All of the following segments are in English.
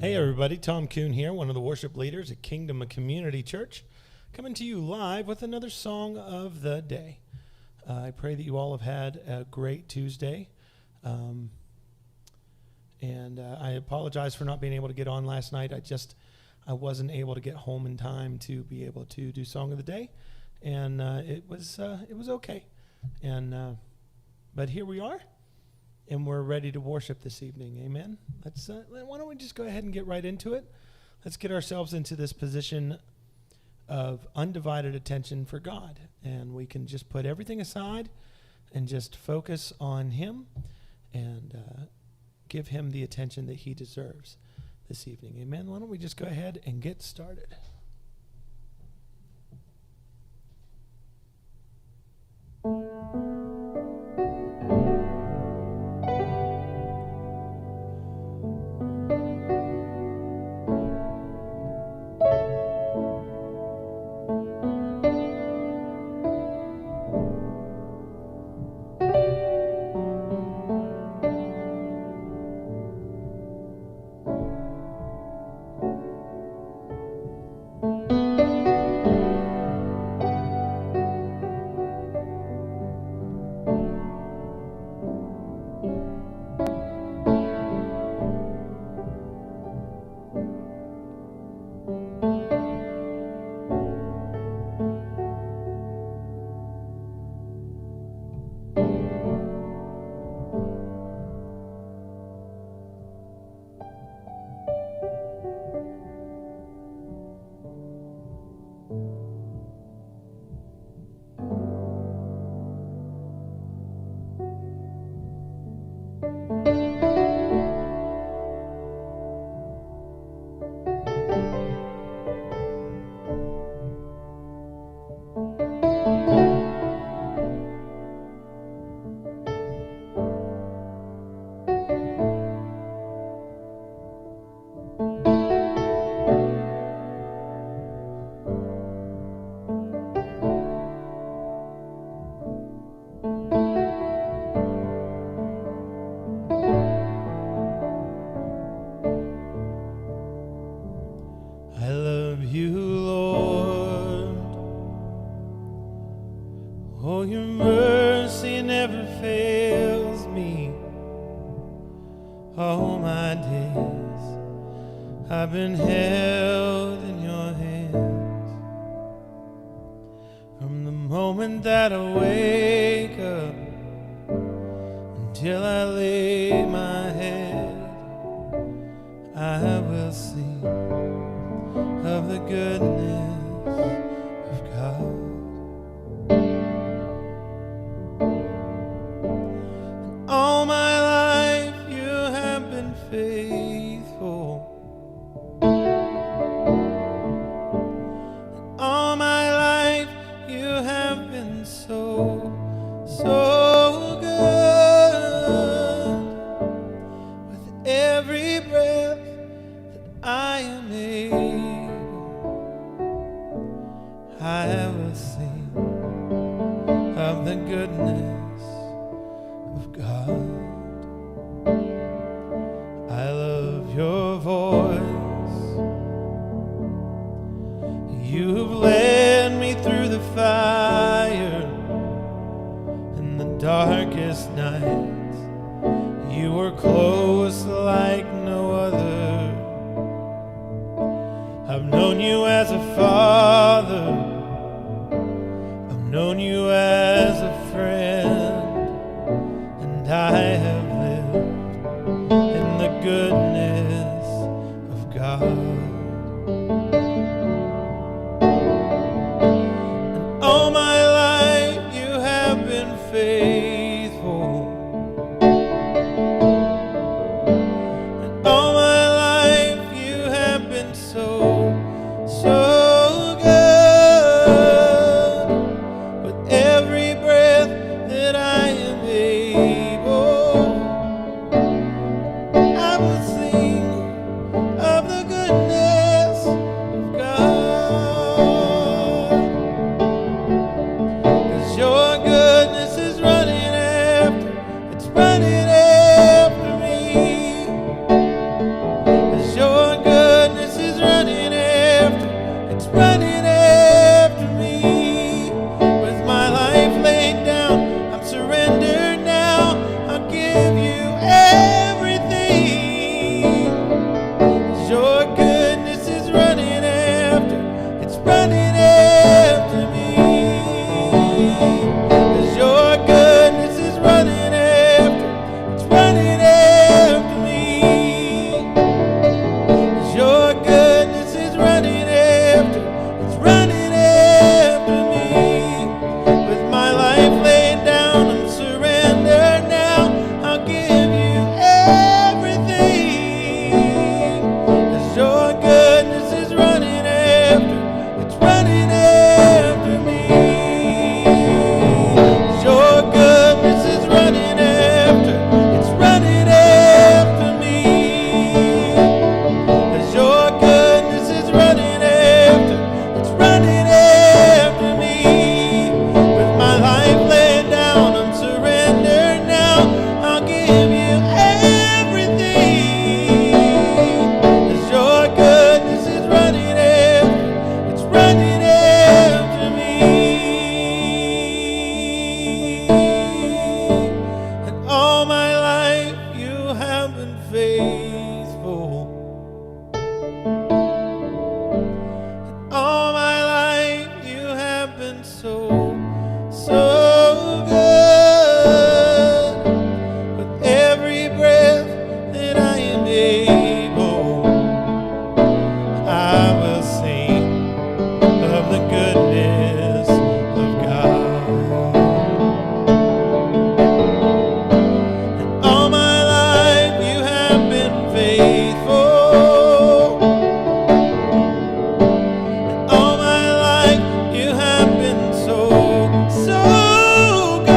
Hey everybody, Tom Kuhn here, one of the worship leaders at Kingdom Community Church, coming to you live with another song of the day. I pray that you all have had a great Tuesday, and I apologize for not being able to get on last night. I wasn't able to get home in time to be able to do Song of the Day, and it was okay, and but here we are. And we're ready to worship this evening. Amen. Why don't we just go ahead and get right into it? Let's get ourselves into this position of undivided attention for God. And we can just put everything aside and just focus on Him and give Him the attention that He deserves this evening. Amen. Why don't we just go ahead and get started? I've been held in your hands from the moment that I wake up until I lay my head. I will sing of the goodness of God. And all my life you have been faithful. All my life you have been so good. With every breath that I am able, nights. You were close like no other. I've known you as a father, I've known you as a friend, and I have lived in the goodness of God. And all my life you have been faithful. And all my life you have been so good. With every breath that I am able, I will sing of the goodness of God. 'Cause your goodness is running after, it's running after me. 'Cause your goodness is running after, it's running after me. With my life laid down, I'm surrendered now. I'll give you everything. 'Cause your goodness is running after, it's running after me. 'Cause your goodness is running after, it's running after me. 'Cause your goodness is running after, it's running after me. With my life laid down, I'm surrendered now. I'll give you everything. 'Cause your goodness is running after, it's running after me. 'Cause your goodness is running after, it's running after me. 'Cause your goodness is running after, it's running after me. With my life laid down, I'm surrendered now. I'll give you everything. 'Cause your goodness is running after, it's running after me. And all my life you have been faithful. All my life you have been so good. With every breath that I am able, I will sing of the goodness of God. And all my life you have been faithful. All my life you have been so good.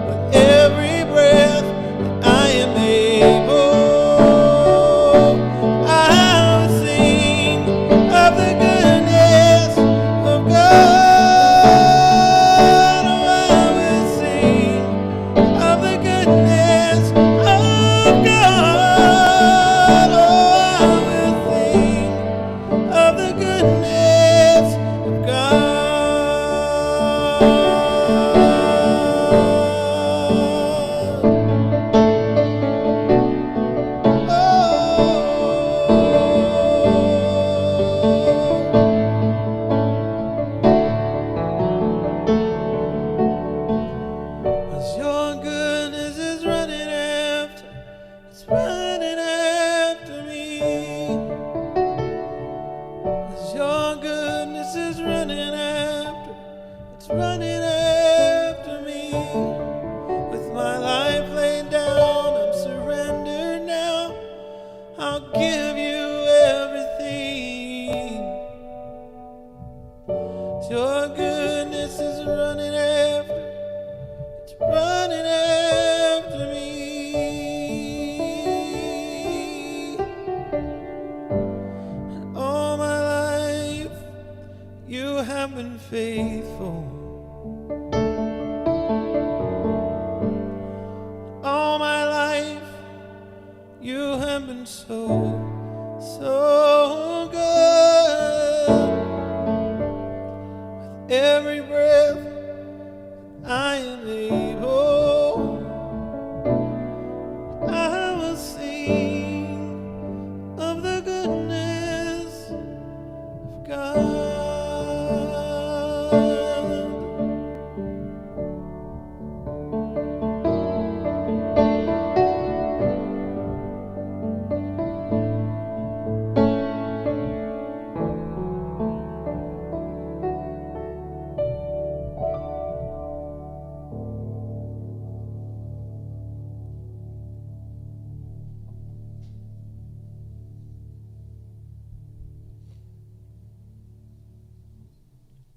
With every breath that I am able, I will sing of the goodness of God. Oh, I will sing of the goodness of God. Oh, I will sing of the goodness of God. Cause your goodness is running after, it's running after me. 'Cause your goodness is running after, it's running after me. With my life laid down, I'm surrendered now. I'll give you everything. Your goodness is running after, it's running after me. And all my life you have been faithful. All my life you have been so good. With every breath I am able,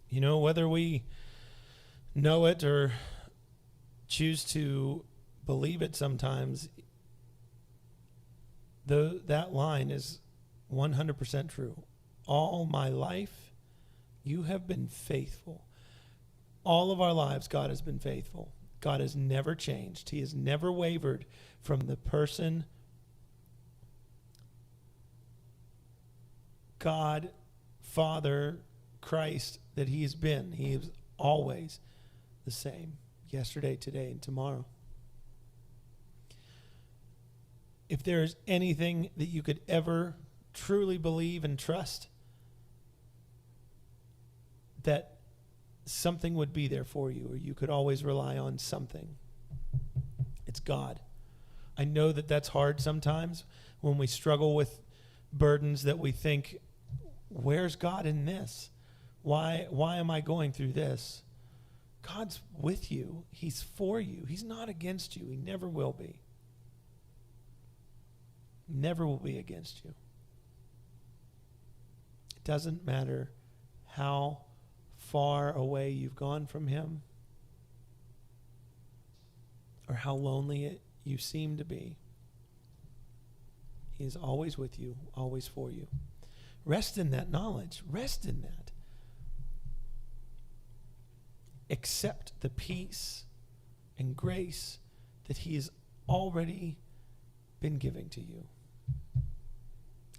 You know, whether we know it or choose to believe it sometimes, that line is 100% true. All my life, you have been faithful. All of our lives, God has been faithful. God has never changed. He has never wavered from the person, God, Father, Christ, that he has been. He is always the same, yesterday, today, and tomorrow. If there is anything that you could ever truly believe and trust, that something would be there for you, or you could always rely on something, it's God. I know that that's hard sometimes when we struggle with burdens that we think, where's God in this? Why am I going through this? God's with you. He's for you. He's not against you. He never will be. Never will be against you. It doesn't matter how far away you've gone from him or how lonely you seem to be. He is always with you, always for you. Rest in that knowledge. Rest in that. Accept the peace and grace that he has already been giving to you,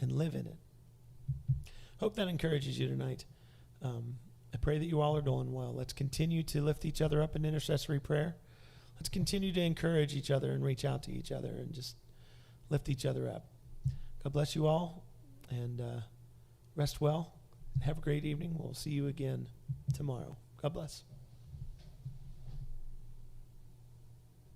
and live in it. Hope that encourages you tonight. I pray that you all are doing well. Let's continue to lift each other up in intercessory prayer. Let's continue to encourage each other and reach out to each other and just lift each other up. God bless you all, and rest well. Have a great evening. We'll see you again tomorrow. God bless.